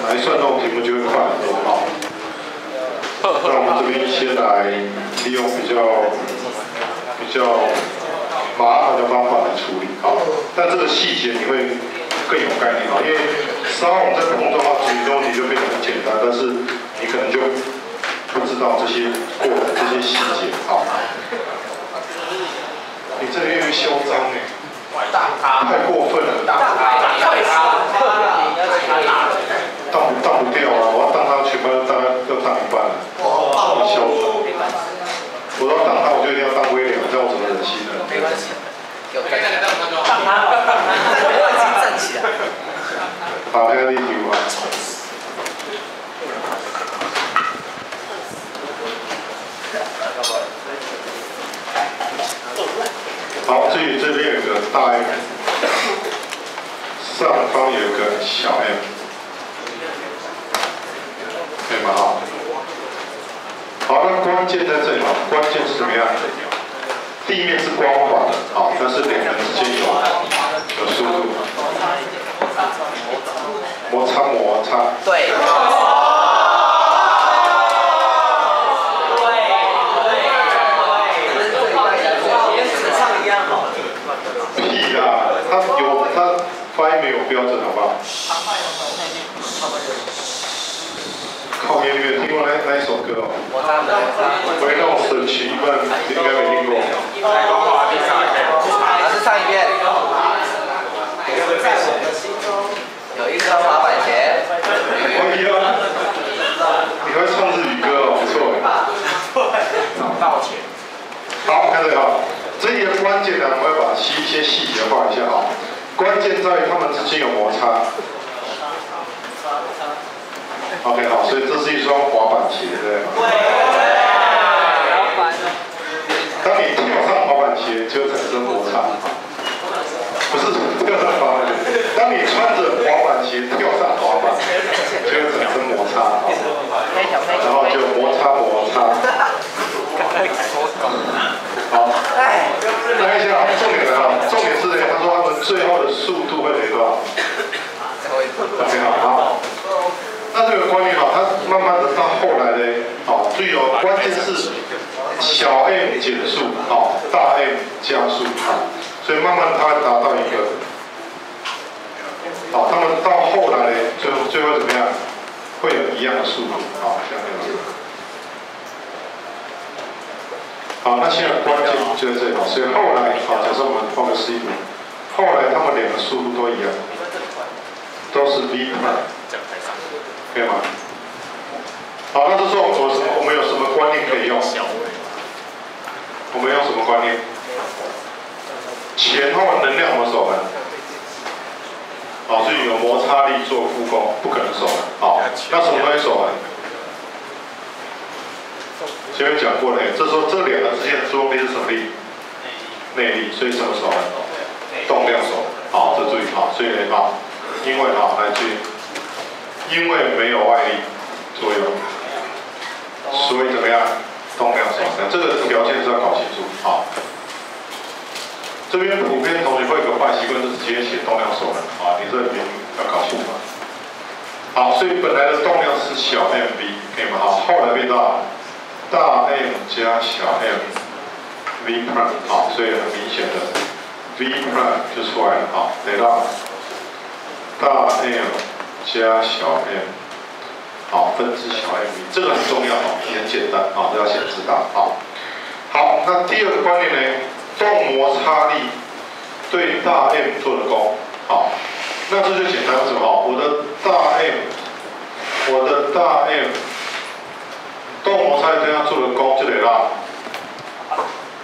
来算这种题目就会快很多哈。那我们这边先来利用比较麻烦的方法来处理啊，但这个细节你会更有概念啊，因为稍后我们在碰撞到题中，你就变得很简单，但是你可能就不知道这些细节啊。你这越嚣张哎，太过分了，当不掉啊！我要当他全班大概要当一半了，好嚣张！我要当他，我就一定要当威廉，这样我怎么忍心呢？没关系，有当他，我已经站起来。打开第题啊。好，这边有个大 M， 上方有个小 m， 可以吗？好，那关键在这里，关键是怎么样？地面是光滑的，好，但是两人之间有速度，摩擦，对。屁啦，他发音没有标准，好不好？靠边边，听过那一首歌哦？回到神奇们应该没听过。还是唱一遍。有一双滑板鞋。可以啊，你会唱日语歌哦，不错哎。道歉。好，看这个哈，这里的关键呢，我们会把一些细节画一下哈。关键在于它们之间有摩擦。OK， 好，所以这是一双滑板鞋，对不对？当你跳上滑板鞋，就会产生摩擦。不是跳上滑板鞋，当你穿着滑板鞋跳上滑板，就会产生摩擦，然后就摩擦。好，看一下重点来了，重点是呢，他说他们最后的速度会等于多少 ？OK， 好。那这个观念哈，它慢慢的到后来呢，好，注意哦，关键是小 m 减速，好，大 M 加速，好，所以慢慢它会达到一个，好，他们到后来呢，最后怎么样，会有一样的速度，好，像这样。好，那现在关键就在这里，所以后来，好，假设我们画个示意图，后来他们两个速度都一样，都是 v 派。可以吗？好，那这时候我们有什么观念可以用？我们用什么观念？前后能量我们守恒。好，所以有摩擦力做负功，不可能守恒。好，那什么东西守恒？前面讲过了，这时候这两个之间的作用力是什么力？内力，所以什么守恒？动量守恒。好，这注意好，所以呢，好，因为好来注意。因为没有外力作用，所以怎么样？动量守恒，这个条件是要搞清楚。好，这边普遍同学会有个坏习惯，就是直接写动量守恒。啊，你这边要搞清楚。好，所以本来的动量是小 mv， 可以吗？好，后来变大 M 加小 m v prime， 好，所以很明显的 v prime 就出来了。好，得到大 M。加小 m， 好，分之小 m， 这个很重要哦，也很简单啊，这要先知道。好，那第二个观念呢，动摩擦力对大 M 做的功，好，那这就简单什么？我的大 M， 动摩擦力对它做的功就得让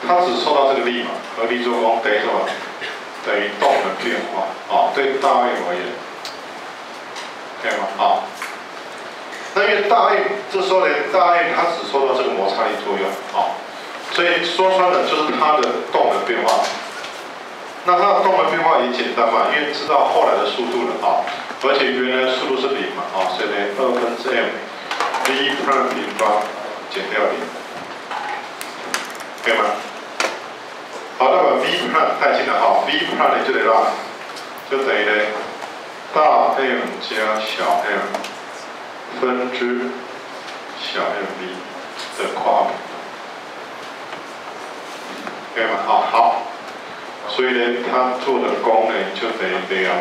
它只受到这个力嘛，合力做功等于什么？等于动的变化，啊，对大 M 而言。可以吗？好，那因为大 M 这时候呢，大 M 它只受到这个摩擦力作用，好，所以说穿了就是它的动能变化。那它的动能变化也简单嘛，因为知道后来的速度了啊，而且原来的速度是0嘛，啊，所以呢2分之 m v prime 平方减掉0，可以吗？好，那把 v prime 太近了，好 ，v prime 呢就得让，就等于呢大 M 加小 m 分之小 mv 的跨平方，可以吗？好，所以呢，它做的功呢就等于2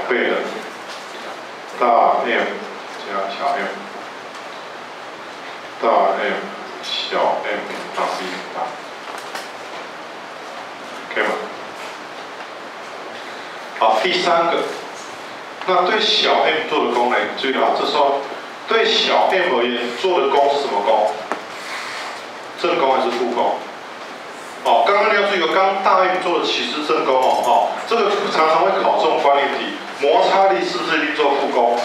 倍的大 M 加小 m 大 M 小 m 平方 v 平方，可以吗？好，第3个，那对小 m 做的功呢，注意到这时候对小 m 而言做的功是什么功？正功还是负功？哦，刚刚你要注意，刚大 M 做的其实正功哦，这个常常会考这种关联题，摩擦力是不是一定做负功？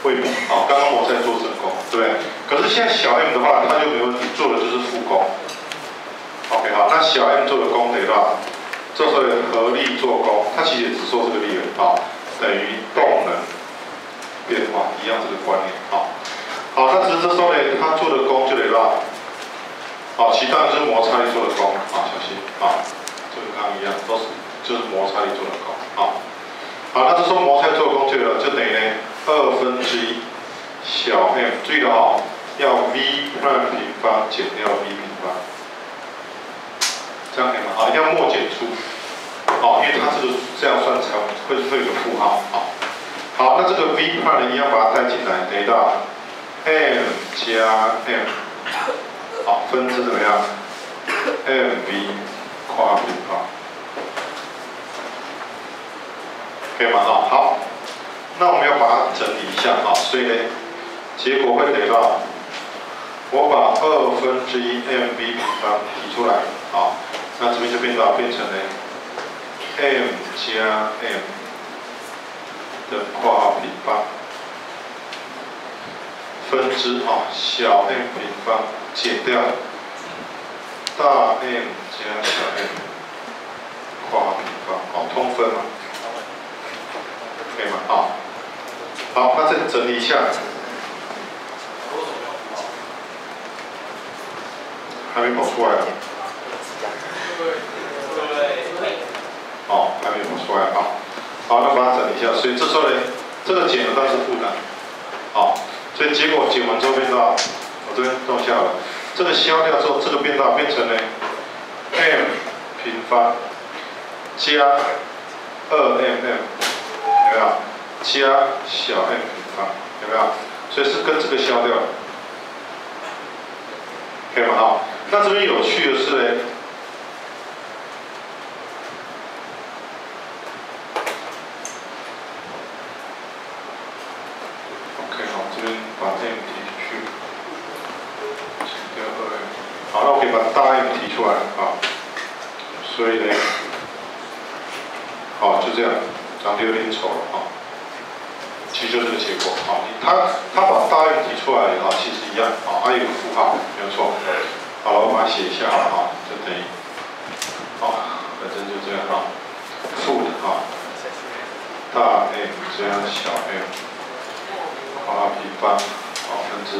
未必，刚刚摩擦力做正功，对不对？可是现在小 m 的话，它就没问题，做的就是负功。OK， 好，那小 m 做的功等于多少？这时候合力做功，它其实也只说这个力而已，等于动能变化，一样这个观念，好，那只是这时候呢，它做的功就得到。其他就是摩擦力做的功，小心，就跟刚刚一样，都是就是摩擦力做的功，好，那这时候摩擦力做的功就等于呢1/2小 m， 注意了要 v' 平方减掉 v 平方，这样可以吗？一定要默减出，因为它这样算才会有个负号，好，那这个 v' 呢一样把它带进来，等于到 m 加 m。分之怎么样 ？mv 跨平方，可以吗？好，那我们要把它整理一下所以呢，结果会得到，我把1/2 mv 平方提出来，那这边就变成呢 m 加 m 的括号平方，分之小 m 平方。减掉大 M 加小 m 括号平方，通分嘛，可以吗？好，那再整理一下，还没跑出来还没跑出来好，那把它整理一下，所以这时候呢，这个减的当然是负的，所以结果减完之后变到。我这边弄下了，这个消掉之后，这个变成呢 m 平方加2mm， 有没有？加小 m 平方，有没有？所以是跟这个消掉了，可以吗？那这边有趣的是呢，这边把 m 提进去。好，那我可以把大 M 提出来所以呢，就这样，长得有点丑了其实就这个结果他把大 M 提出来其实一样还有一个负号，没有错。好了，我把它写一下就等于反正就这样负的大 M 加小 m 括号平方分之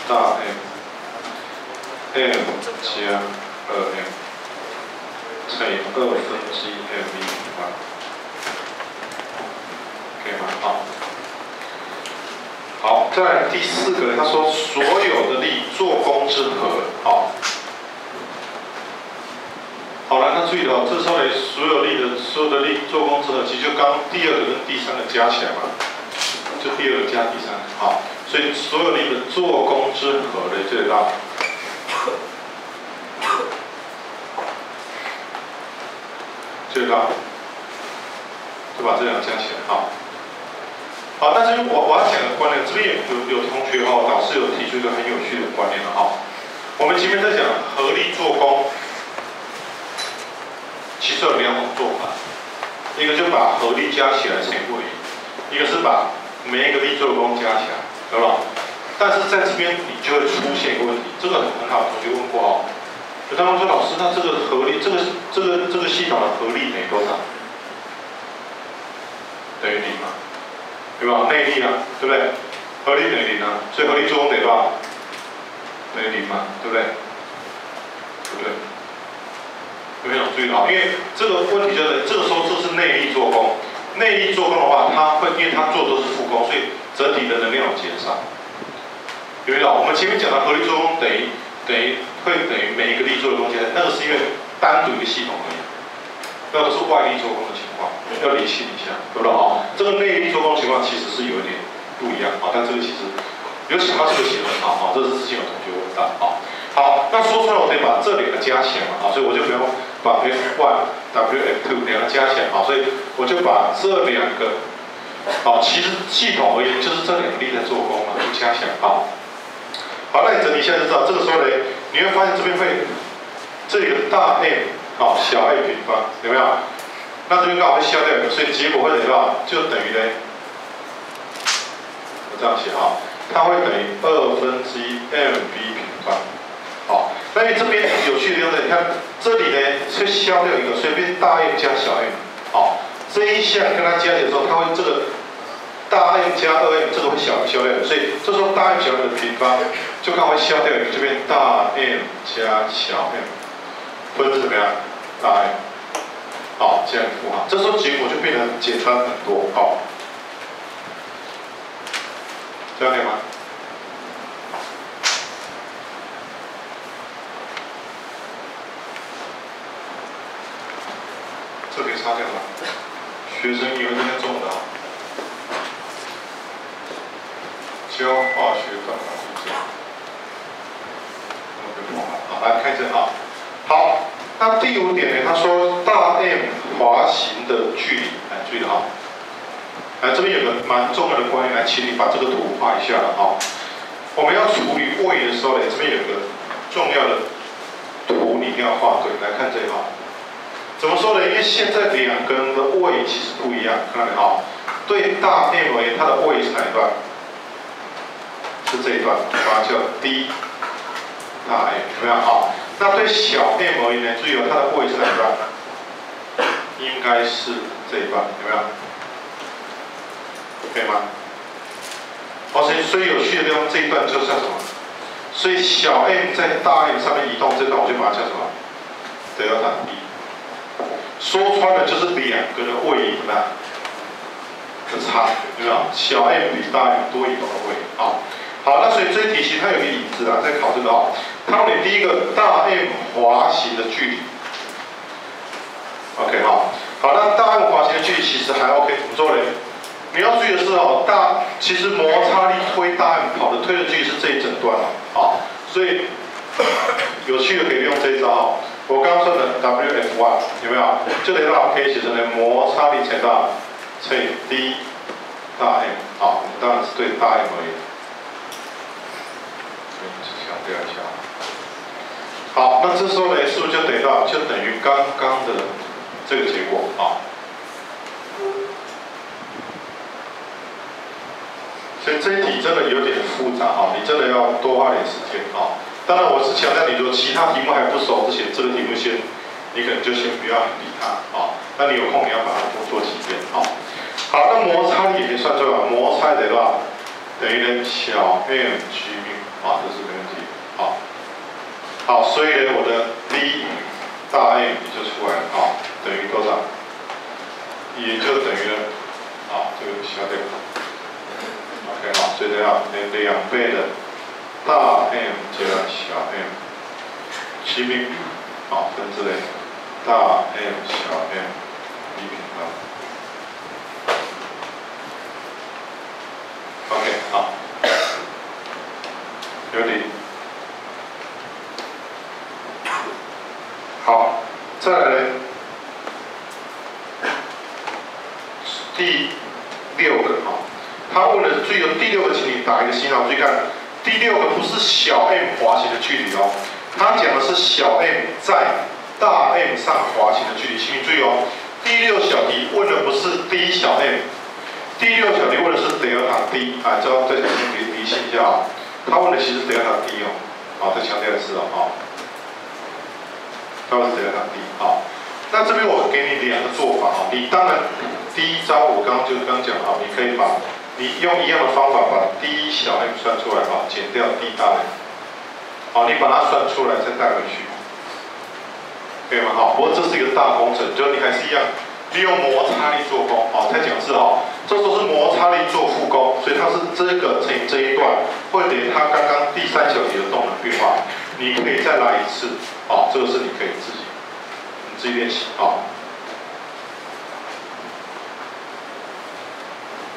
大 M。m 加2m 乘以1/2 mv 平方，可以吗？好，再来第4个，他说所有的力做功之和，好了，那注意了，这时候呢，所有的力做功之和，其实就刚第2个跟第3个加起来嘛，就第2个加第3个，所以所有力的做功之和呢，就得到。最大，就把这两个加起来好，但是我要讲的观念，这边有同学导师有提出一个很有趣的观念了我们前面在讲合力做功，其实有2种做法，一个就把合力加起来乘以1，一个是把每一个力做的功加起来，对吧？但是在这边你就会出现一个问题，这个很好，同学问过他们说老师，那这个合力，这个系统的合力等于多少？等于0嘛，对吧？内力对不对？合力等于0所以合力作用等于多少？等于0嘛，对不对？对不对？有没有注意到？因为这个问题就是，这个时候这是内力做功，内力做功的话，因为它做的都是负功，所以整体的能量有减少。有没有？我们前面讲到合力做功等于每一个力做的东西，那个是因为单独一个系统而已。那都是外力做功的情况，要理清一下，对不对啊？这个内力做功的情况其实是有一点不一样啊，但这个其实有想到这个写得很好啊，这是之前有同学问到啊。好，那说出来我得把这两个加起来嘛啊，所以我就不用把 F1、WF2 两个加起来啊，所以我就把这两个啊，其实系统而言就是这两个力在做功嘛，就加起来啊。好，那你整理一下就知道，这个时候呢，你会发现这边会这里的大 M 好小 a 平方有没有？那这边刚好会消掉，所以结果会等于多少？就等于呢，我这样写啊，它会等于1/2 mb 平方。好，那因为这边有趣的地方，你看这里呢会消掉一个，所以变大 M 加小 m。好，这一项跟它加起来之后，它会这个大 M 加2m 这个会消掉，所以这时候大 M 小 m 的平方就刚好会消掉一个，就变大 M 加小 m， 分是怎么样？大 M。好，这样符号，这时候结果就变得简单很多。好，这样可以吗？这可以擦掉吗？学生以为今天中的啊，教化学方法是这样。好，来看这啊。好，那第5点呢？他说大 M 滑行的距离，来注意哈。来这边有个蛮重要的观念，来，请你把这个图画一下了哈。我们要处理位的时候呢，这边有个重要的图，你一定要画对。来看这一行。怎么说呢？因为现在两个人的位其实不一样，看到没有？对大 M 而言，它的位是哪一段？是这一段，把它叫 D 大 M， 有没有？好，那对小 M 而言呢？注意哦，它的位是哪一段？应该是这一段，有没有？可以吗？好，所以有趣的地方，这一段就叫什么？所以小 M 在大 M 上面移动，这段我就把它叫什么？德尔塔 D。说穿了就是两个的位移的差，有没有？小 m 比大 m 多移动的位移啊。好，那所以这一题其实它有一个影子啊，在考这个啊。它问你第一个大 M 滑行的距离 ，OK 好，好，那大 M 滑行的距离其实还 OK， 怎么做呢？你要注意的是哦，其实摩擦力推大 M 跑的推的距离是这一整段啊，所以有趣的可以用这一招啊。我刚刚说的 WF1 有没有？就等于可以写成为摩擦力乘以 D 大 M， 好，当然是对大 M 而言。强调一下。好，那这时候呢，是不是就等于刚刚的这个结果啊？所以这一题真的有点复杂啊，你真的要多花点时间啊。当然，我是强调你如果其他题目还不熟之前，这个题目你可能就先不要理它啊。那你有空你要把它多做几遍啊。好，那摩擦力也可以算出来，摩擦力的话等于呢小 m g 啊，这是没问题。好，好，所以呢我的 D 大 M 也就出来了啊，等于多少？也就等于了啊，这个消掉。OK 好，所以这样2倍的。大 M 加小 m， 齐平，好，分之类，大 M 小 m b 平方。OK， 好，有理。好，再来呢，第6个哈，他问的注意有第6个，请你打一个星号，注意看。第6个不是小 m 滑行的距离哦，他讲的是小 m 在大 M 上滑行的距离，请你注意哦。第6小题问的不是 D 小 m， 第6小题问的是德尔塔 D， 啊，这要再理清一下啊。他问的其实德尔塔 D 哦，好，再强调一次哦，好，他问是德尔塔 D， 好。那这边我给你2个做法啊，你当然第一招我刚讲啊，你可以把。你用一样的方法把 D 小 m 算出来啊，减掉 D 大 m， 好，你把它算出来再带回去，可以吗？好，不过这是一个大工程，就你还是一样，利用摩擦力做功，好，再讲一次哈，这时候是摩擦力做负功，所以它是这个乘以这一段会等于它刚刚第三小题的动能变化，你可以再来一次，好，这个是你可以自己练习，好，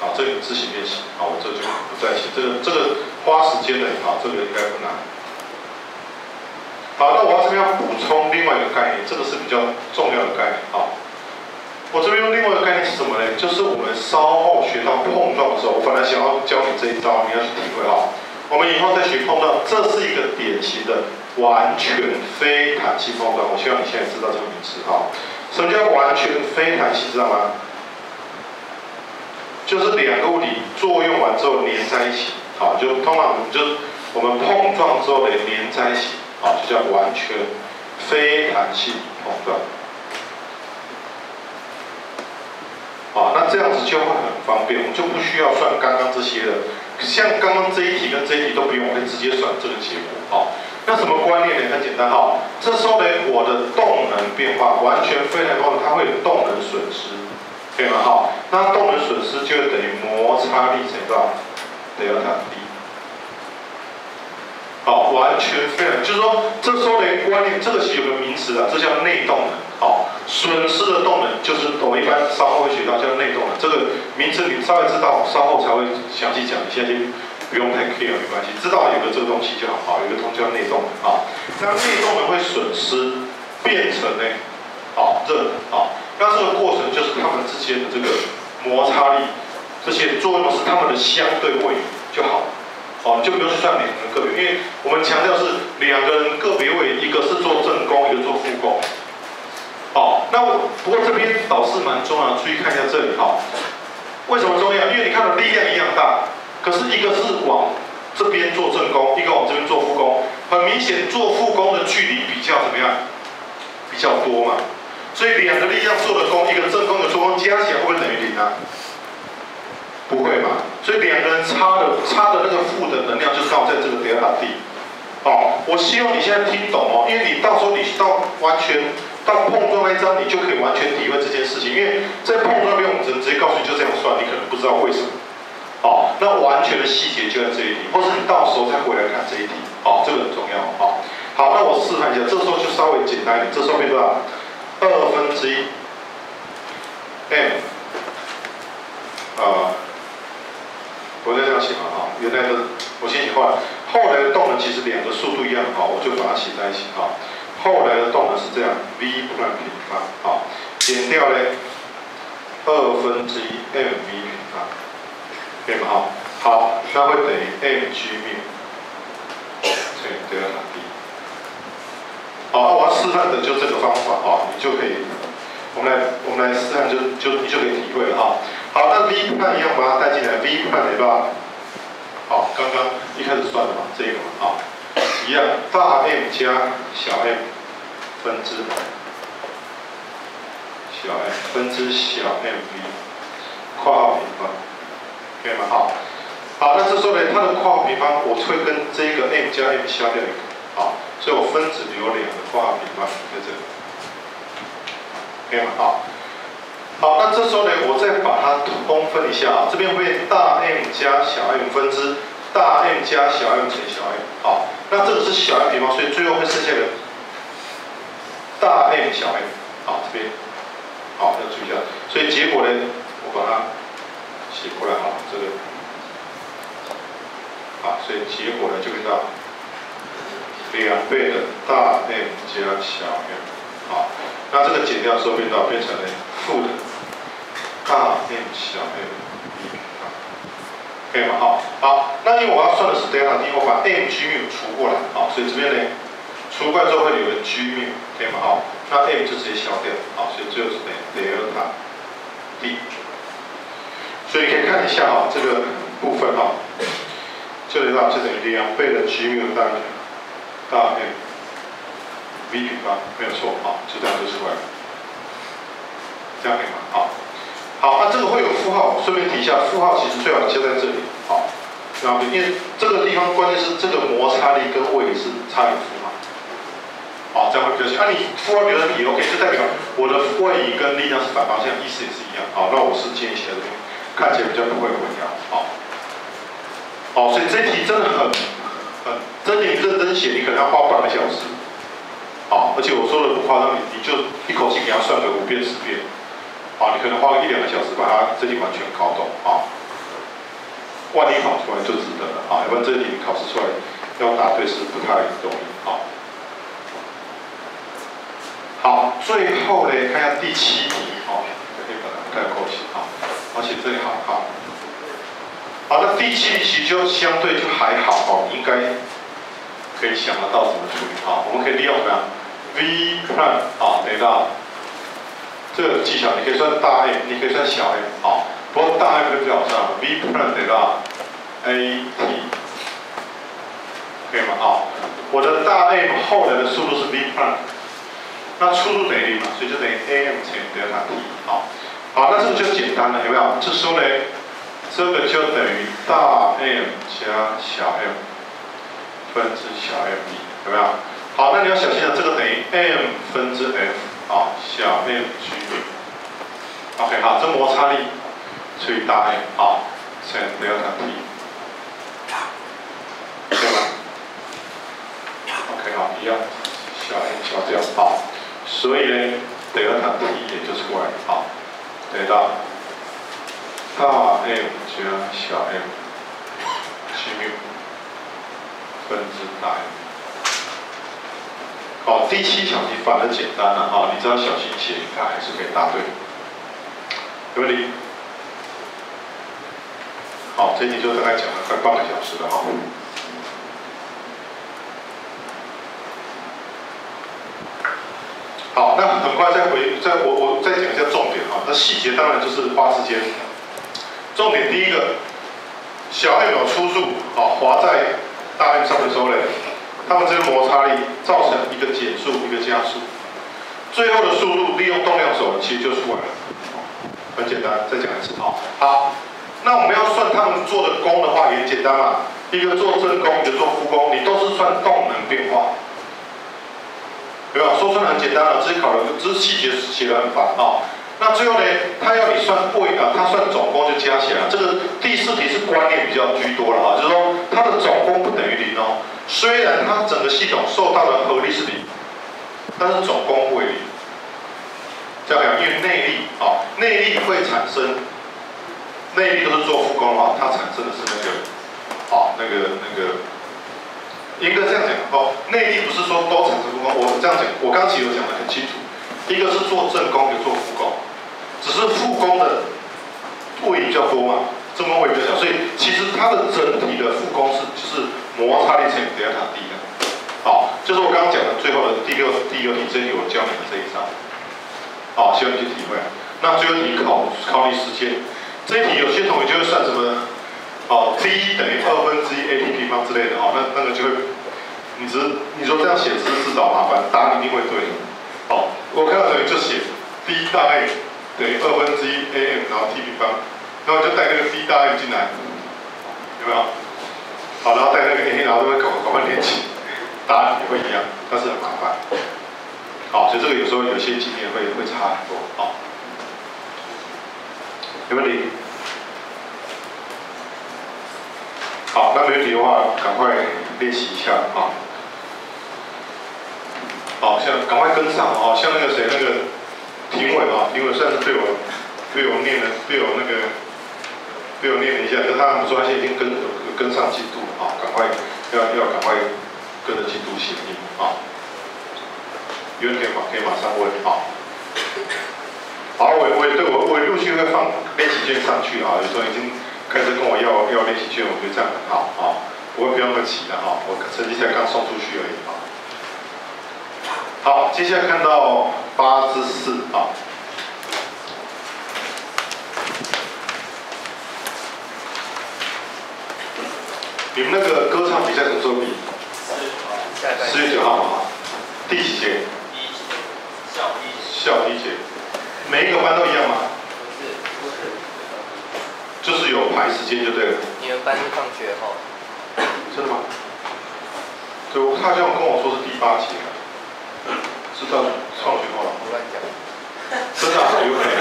好，这个你自行练习，好，我这就不再写，这个花时间的，好，这个应该不难。好，那我这边要补充另外一个概念，这个是比较重要的概念，好。我这边用另外一个概念是什么呢？就是我们稍后学到碰撞的时候，我本来想要教你这一招，你要去体会哈。我们以后再学碰撞，这是一个典型的完全非弹性碰撞。我希望你现在知道这个名词哈。什么叫完全非弹性？知道吗？就是两个物体作用完之后粘在一起，好，就通常我们碰撞之后的粘在一起，好，就叫完全非弹性碰撞。好，那这样子就会很方便，我们就不需要算刚刚这些了。像刚刚这一题跟这一题都不用，我可以直接算这个结果。好，那什么观念呢？很简单哈。这时候呢，我的动能变化完全非弹性碰撞，它会有动能损失，可以吗？好，那动能损失就等于摩擦力乘以多少？德尔塔 D。好，完全非弹，就是说这时候的观念，这个是有个名词啊，这叫内动能。好，损失的动能就是我们一般稍后会学到叫内动能，这个名词你稍微知道，稍后才会详细讲。你现在就不用太 care 没关系，知道有个这个东西就好。好，有个东西叫内动能啊。那内动能会损失变成呢，好热能啊。那这个过程就是它们之间的这个摩擦力，这些作用是它们的相对位移就好。哦，就不用去算两个人个别，因为我们强调是两个人个别位移，一个是做正功，一个做负功。好，那不过这边导师蛮重要的，注意看一下这里哈。为什么重要？因为你看到力量一样大，可是一个是往这边做正功，一个往这边做负功，很明显做负功的距离比较怎么样？比较多嘛。所以两个力量做的功，一个正功，一个负功，加起来会不会等于0啊？不会嘛。所以两个人差的那个负的能量就是刚好在这个德尔塔 D。好，我希望你现在听懂哦，因为你到时候你到完全到碰撞那一章，你就可以完全体会这件事情。因为在碰撞那边，我们只能直接告诉你就这样算，你可能不知道为什么。好，那完全的细节就在这一题，或是你到时候再回来看这一题。好，这个很重要。好，好，那我示范一下，这时候就稍微简单一点，这时候变多少？1/2 m。我再这样写嘛哈，原来的我先写后来的动能其实两个速度一样，好，我就把它写在一起哈。后来的动能是这样 ，v 平方，好，减掉呢2/2 mv 平方，可以吗？好，好，那会等于 mg 缪乘以德尔塔 D。好，那我要示范的就这个方法啊，你就可以，我们来示范你就可以体会了哈。好，那 v 判一样把它带进来 ，v 判对吧？好，刚刚一开始算的嘛，这个嘛，好，一样，大 M 加小 m 分之小 m 分之小 mv 括号平方，可以吗？好，好，那这时候呢，它的括号平方我会跟这个 m 加 m 消掉一个，好，所以我分子留2个括号平方在这里，可以吗？好。好，那这时候呢，我再把它通分一下啊，这边会大 M 加小 m 分之大 M 加小 m 乘小 m。好，那这个是小 m 平方，所以最后会剩下的大 M 小 m。好，这边好要注意一下，所以结果呢，我把它写过来好，这个好，所以结果呢就变到2倍的大 M 加小 m。好，那这个减掉之后变成了负的大 M 小 m v 平方，可以吗？好，那因为我要算的是德尔塔 D， 我把 mg 缪除过来，好，所以这边呢除过来之后会留个 g 缪，可以吗？好，那 m 就直接消掉，好，所以最后是等于德尔塔 D。所以可以看一下哈，这个部分哈，这里就等于2倍的 g 缪大 M v 平方，没有错，好，就这样就出来了。这样可以吗？好，好，那这个会有负号，顺便提一下，负号其实最好加在这里，好，因为这个地方关键是这个摩擦力跟位移是差点负号，好，这样会比较轻。你负2留的也 OK， 就代表我的位移跟力量是反方向，意思也是一样。好，那我是建议写在这边，看起来比较不会混淆。好，所以这题真的真的你认真写，你可能要花半个小时。好，而且我说的不夸张，你就一口气给它算个5遍10遍。好，你可能花个1-2个小时把它这题完全搞懂。好，万一考出来就值得了。好，要不然这题你考试出来要答对是不太容易。好，最后呢，看一下第7题。这可以把它盖勾起。而且这里好。好，那第7题其实就相对就还好。应该可以想得到怎么处理。我们可以利用什么样 ？V prime 等于到这个技巧，你可以算大 M， 你可以算小 m。不过大 M 就比较好算 ，V prime 等于到 AT， 可以吗？我的大 M 后来的速度是 V prime， 那初度等于0嘛，所以就等于 AM 乘以德尔塔 T。好，那这个就简单了，有没有？这时候呢，这个就等于大 M 加小 m 分之小 m d， 有没有？好，那你要小心了，这个等于 m 分之 f， 小 m G OK， 好，这摩擦力除以大 M， 乘德尔塔 T， 对吗 ？OK， 好，一样，小 m 消掉，好，所以呢，德尔塔 T 也就出来，得到大 M 加小 m G 分之大 M。好，第7小题反而简单了你只要小心写，应该还是可以答对。有问题？好，这题就大概讲了快半个小时了好，那很快我再讲一下重点那细节当然就是花时间。重点第一个，小 m 有初速滑在大 M 上的时候呢，它们这个摩擦力造成一个减速，一个加速，最后的速度利用动量手其实就出来了，很简单。再讲一次好，那我们要算他们做的功的话也很简单嘛，一个做正功，一个做副功，你都是算动能变化，对吧？说穿了很简单了，这些考的只是细节写得很烦那最后呢，他要你算位他算总功就加起来。这个第4题是观念比较居多了就是说它的总功不等于0虽然它整个系统受到的合力是0，但是总功不为0。这样讲，因为内力内力会产生，内力都是做副功的话，它产生的是那个，应该这样讲内力不是说都产生副功。我这样讲，我刚其实有讲得很清楚，一个是做正功，一个做副功。只是副功的位移比较多嘛，正功位移比较小，所以其实它的整体的副功就是摩擦力乘以德尔塔 D 的。就是我刚刚讲的最后的第六题，这一题我教你的这一招。希望你去体会。那最后一题考你时间，这一题有些同学就会算什么T 等于1/2 AT 平方之类的那个就会，你说这样写是自找麻烦，答案一定会对。我看到同学就写 D 大 M 等于1/2 AM， 然后 T 平方，然后就带那个 D 大 M 进来，有没有？好，然后带那个 A， 然后都会搞半天起，答案也会一样，但是很麻烦。所以这个有时候有些经验会差很多。有问题？好，那没问题的话，赶快练习一下像赶快跟上像那个谁那个。评委评委算是对我念了一下，可他们说他现在已经跟上进度了赶快要赶快跟着进度写印有人可以马上问好，我陆续会放练习卷上去有时候已经开始跟我要练习卷，我觉得这样很好不会不用那么急的我成绩才刚送出去而已好，接下来看到8之4你们那个歌唱比赛什么时候比？10月9号嘛第几节？下午1节。每一个班都一样吗？不是。就是有排时间就对了。你们班是放学后。真的吗？对，他好像跟我说是第8节是到创学后了。我乱讲。真的啊，有可能。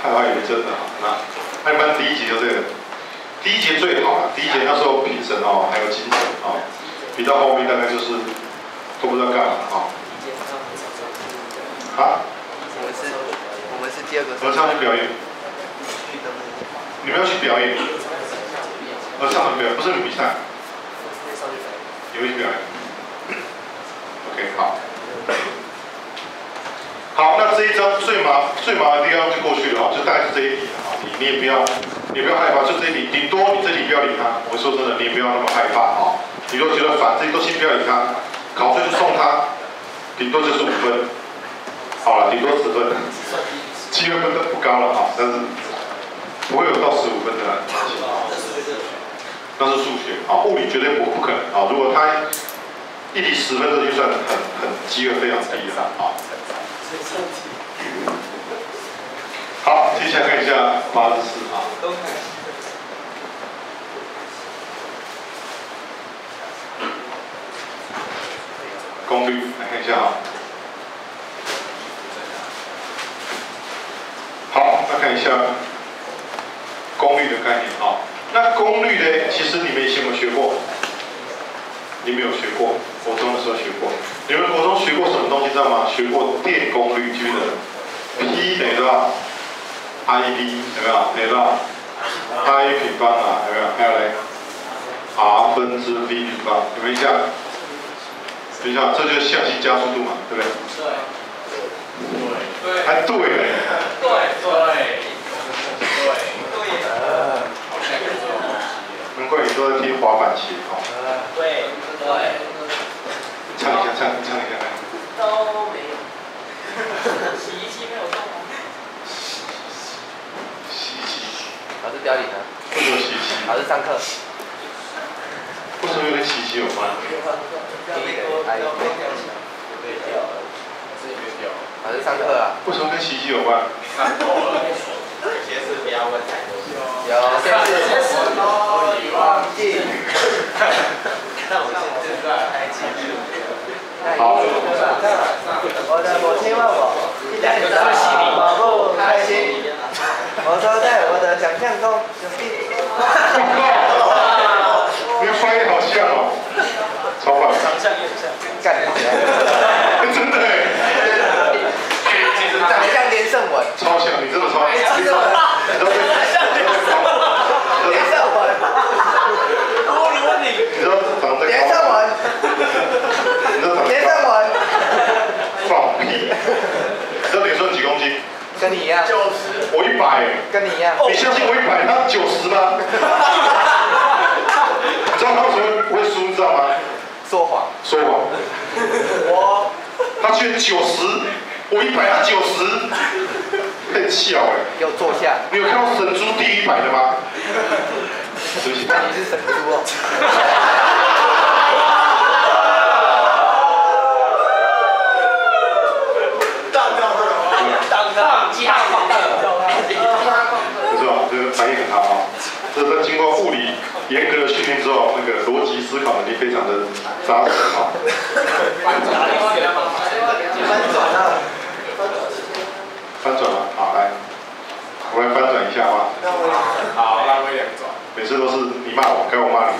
还以为真的啊，那一般第一节就这个，第一节最好了。第一节那时候评审哦，还有精神哦，比到后面大概就是都不知道干嘛啊。啊？我们是第二个。合唱去表演。你们要去表演？合唱的表演不是比赛。你会去表演 ？OK， 好。好，那这一章最麻烦的地方就过去了啊，就大概是这一题啊，你也不要害怕，就这一题，顶多你这题不要理他。我说真的，你也不要那么害怕啊。你如果觉得烦，这些都先不要理他，考试就送他，顶多就是5分，好了，顶多10分，机会分都不高了啊，但是不会有到15分的啦。那是数学啊，物理绝对不可能啊。如果他一题10分，这就算很机会非常低了啊。好，接下来看一下84啊。功率来看一下啊。好，那看一下功率的概念啊。那功率呢？其实你们以前有没有学过？你们有学过？国中的时候学过。你们国中学过什么东西知道吗？学过电功率，记不记得 ？P 等于多少 ？IB 有没有？等于多少 ？I 平方啊，有没有？还有嘞 ，R 分之 V 平方，有没有印象？等一下，这就是向心加速度嘛，对不对？对。还对嘞。对。难怪你都在听滑板鞋哦。对。唱一下。都没有。洗衣机没有动吗？洗衣机。老师标你呢？为什么洗衣机？老师上课。为什么跟洗衣机有关？老师上课啊。为什么跟洗衣机有关？有些事不要问太多。有些事你忘记。那我现在开机。好。我的母亲问我，一点我不开心。我说在我的想象中有一。你的发音好像哦，超棒。长相也像。干你娘！真的哎。长得像连胜文。超像，你真的超像。连胜文。你知道长在连胜文。连胜文。放屁！你知道连胜几公斤？跟你一样。我100。跟你一样。你相信我100，他90吗？你知道他为什么不会输，你知道吗？说谎。他居然90，我100，他90，太巧哎！给我坐下。你有看到神猪第100的吗？对不起。你是神猪哦。不是吧？这个反应很好啊。这是经过物理严格的训练之后，那个逻辑思考能力非常的扎实啊。翻转了，好来，我来翻转一下啊。好，让威廉转。每次都是你骂我，该我骂你。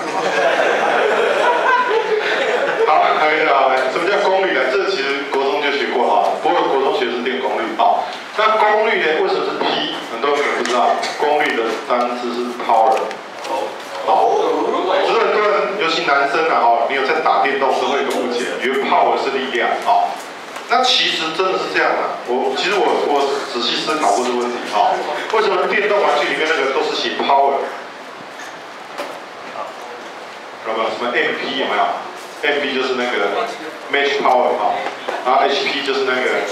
好，看一下啊，什么叫功率呢？这其实国中就学过啊，不过国中学的是电功率啊。那功率呢？为什么是 P？ 很多人可能不知道，功率的单字是 power。好，只是很多人，尤其男生啊，你有在打电动都会有一个误解，以为 power 是力量啊。那其实真的是这样的，其实我仔细思考过这个问题啊，为什么电动玩具里面那个都是写 power？ 有没有什么 MP 有没有 ？MP 就是那个 match power 啊，然后 HP 就是那个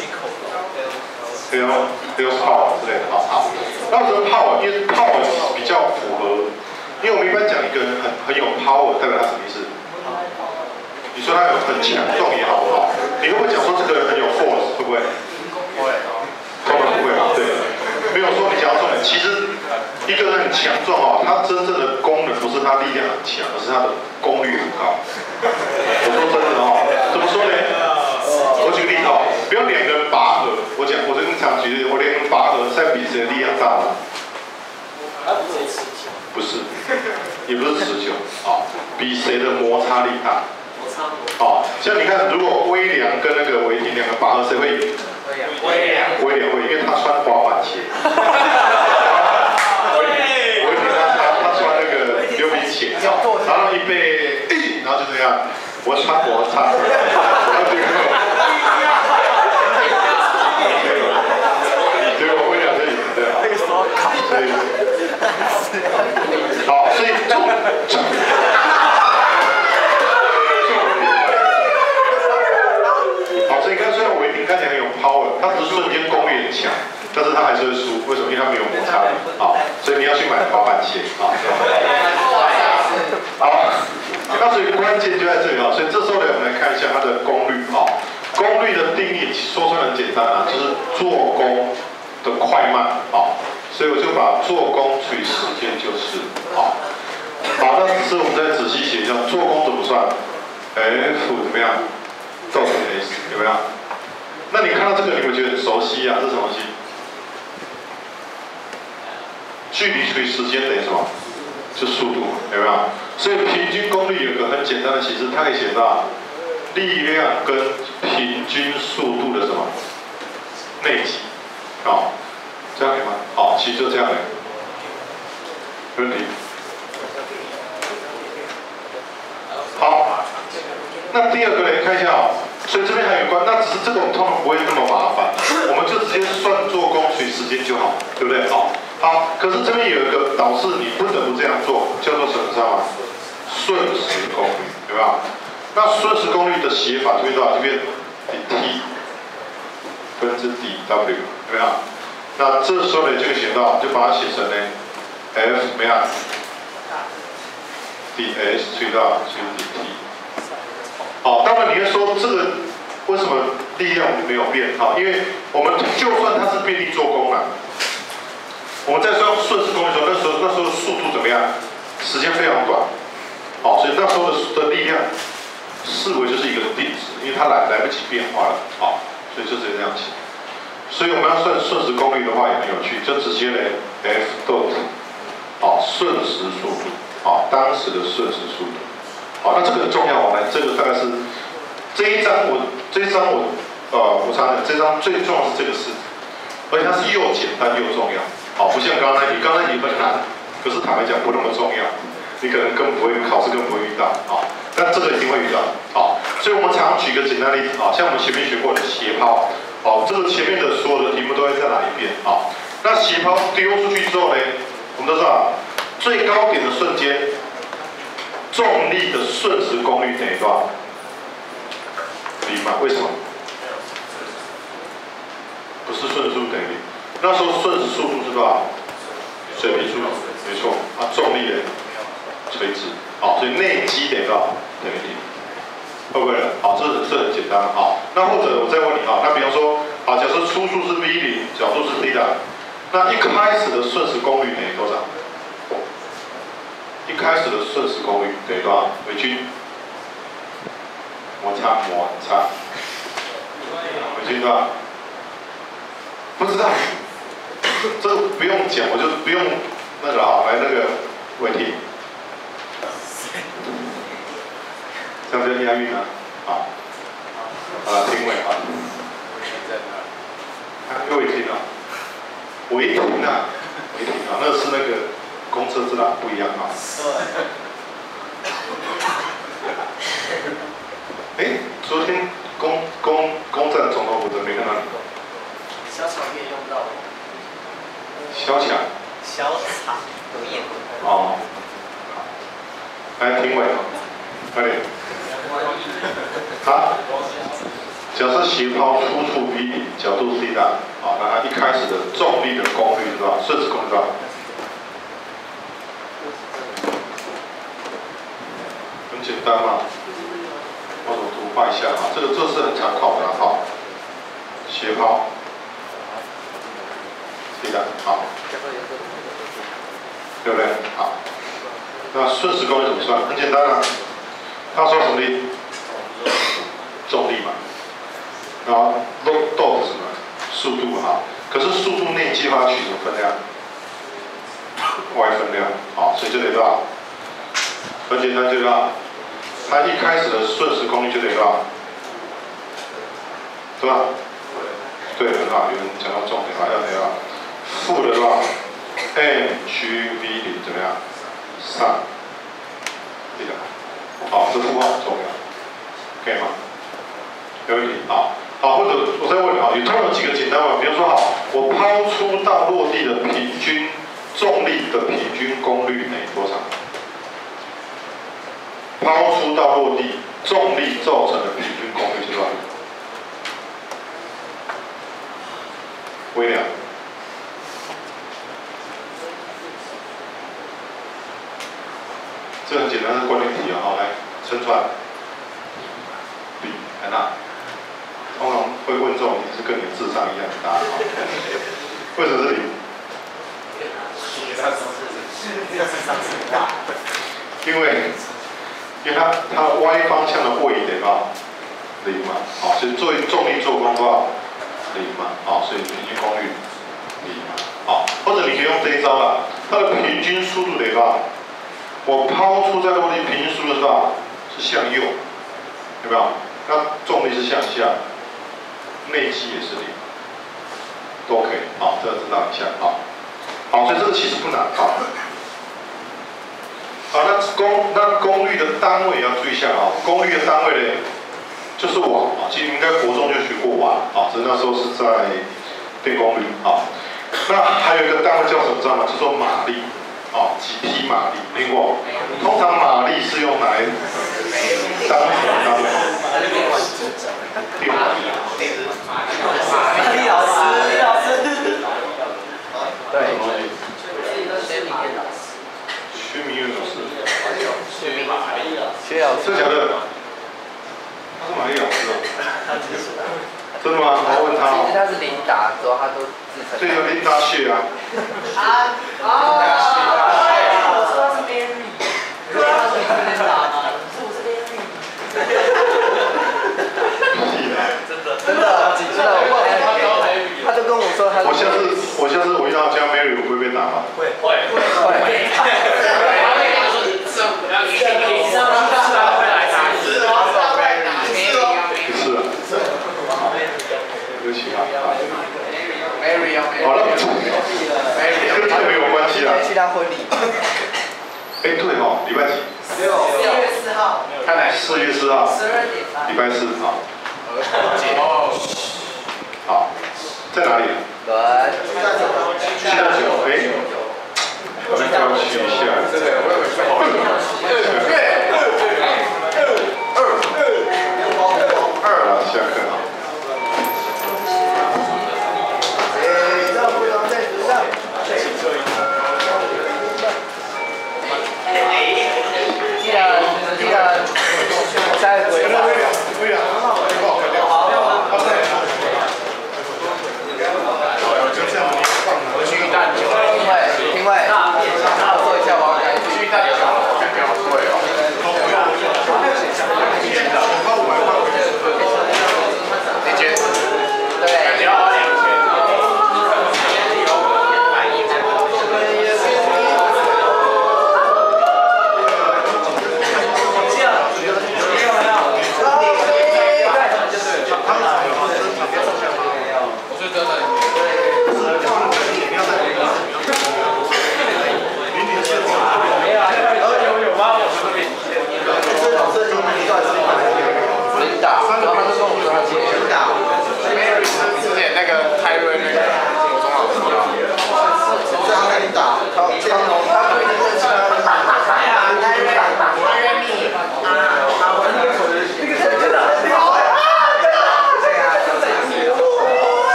Hell power 之类的啊。好，那为什么 power？ 因为 power 比较符合，因为我们一般讲一个人很有 power， 代表他什么意思？你说他很强壮也好不好？你会不会讲说这个人很有 force？ 会不会？会。通常不会啊，对。没有说你讲到重点，其实一个人很强壮哦，他真正的功能不是他力量很强，而是他的功率很高。我说真的哦，怎么说呢？哦，不要两个人拔河，我这个常举例，我两个人拔河，在比谁的力量大了。不是，也不是持久，啊，比谁的摩擦力大。哦，像你看，如果威廉跟那个维廷两个拔河，谁会赢？威廉会，因为他穿滑板鞋。维廷他穿那个溜冰鞋，然后一被，然后就这样，我穿，然后结果威廉就赢，对啊。所以，好，所以好，所以看虽然维廷看起来很有 power， 他只是瞬间功力很强，但是他还是会输，为什么？因为他没有摩擦力，好，所以你要去买滑板鞋，好。好，那所以关键就在这里啊，所以这时候呢，我们来看一下它的功率啊。功率的定义说出来很简单啊，就是做工的快慢啊。所以我就把做工除以时间就是好。好，那只是我们再仔细写一下，做工怎么算 ？F 怎么样？造成 S 有没有？那你看到这个，你会觉得很熟悉啊？这是什么东西？距离除以时间等于什么？就速度，有没有？所以平均功率有一个很简单的形式，它可以写到力量跟平均速度的什么内积，好，这样可以吗？好，其实就这样的，没问题。好，那第二个来看一下哦，所以这边还有关，那只是这个我们通常不会那么麻烦，我们就直接算做工除以时间就好，对不对？好。好，可是这边有一个导致你不得不这样做，叫做什么？知道吗？瞬时功率，有没有？那瞬时功率的写法这边多少？这边 T 分之 dW， 有没有？那这时候呢就写到，就把它写成呢 F 怎么样 ？ds 除以到除以 dt。好，当然你会说这个为什么力量没有变？好，因为我们就算它是便利做工了。我们在算瞬时功率的时候，那时候速度怎么样？时间非常短，好，所以那时候的力量视为就是一个定值，因为它来不及变化了，好，所以就直接这样写。所以我们要算瞬时功率的话也很有趣，就直接呢 F dot， 好，瞬时速度，好，当时的瞬时速度，好，那这个很重要哦，来，这个大概是这一章我查的这张最重要是这个式，而且它是又简单又重要。好，不像刚刚那题很难，可是坦白讲不那么重要，你可能根本不会考试根本不会遇到，好，但这个一定会遇到，好，所以我们常举个简单例子，好，像我们前面学过的斜抛，好，这个前面的所有的题目都会再来一遍，好，那斜抛丢出去之后呢，我们都知道最高点的瞬间，重力的瞬时功率等于多少？0嘛？为什么？不是瞬时速度等于0。那时候瞬时速度是多少？水平速度，没错。啊，重力呢？垂直。好，所以内积等于多少？等于0。会不会了？好，这很简单。好，那或者我再问你啊，那比方说，好，假设初速是 V0，角度是 θ，那一开始的瞬时功率等于多少？一开始的瞬时功率等于多少？回去摩擦，回去多少？不知道。这个不用讲，我就不用那个啊，来那个问题，这样就押韵了，好，听位啊，各位听啊，违停啊，那是那个公车之狼不一样啊。哎，昨天公站总统府怎么没看到你？小草可以用到。小强。小草面。哦。来评委，快点。好。假设斜抛出处 V0，角度 θ， 好，那它一开始的重力的功率是多少？瞬时功率多少？很简单嘛。我图画一下啊，这是很常考的哈。斜抛。好，对不对？好，那瞬时功率怎么算？很简单啊，它说什么力？重力嘛。然后 dot 什么速度哈，可是速度内计划取什么分量 ？y 分量，好，所以就得到很简单，就到它一开始的瞬时功率就得到，对吧？对，很好，有人讲到重点了，要得到负的话 mgv0怎么样？上1个，好，这负号很重要，可以吗？没问题，好。好，或者我再问啊，有几个简单问，比如说好，我抛出到落地的平均重力的平均功率多少？抛出到落地重力造成的平均功率是多少？微量。这很简单的关键题啊，好，来，陈传，比，很大。通常会问这种题是跟你的智商一样大啊。为什么是0？因为它 y 方向的位得到0嘛，好，所以作为重力做功的话0嘛，好，所以平均功率0嘛，好，或者你可以用这一招啦，它的平均速度得到，我抛出在落地平均速度是吧？是向右，有没有？那重力是向下。内积也是0，都可以，好，这个知道一下，好，好，所以这个其实不难，好，好，那功率的单位要注意一下啊，功率的单位呢，就是瓦啊，其实应该国中就学过瓦啊，只是那时候是在电功率啊，那还有一个单位叫什么知道吗？叫做马力，啊，几匹马力，听过？通常马力是用来当什么单位？李老师，对，薛明月老师，薛老师，真假的？他是马力老师哦。真的吗？我要问他。其实他是琳达，之后他都自称。对，有琳达谢啊。我说他是 Mary， 他是琳达吗？我是 Mary。真的，他就跟我说他。我下次我遇到加 Mary， 我会被打吗？会。对不起啊。Mary 好了，跟这个没有关系啊。去他婚礼。哎，对哦，礼拜几4月4号。 4月4号。12点。礼拜4啊。好，在哪里？7到9，哎，我再调取一下。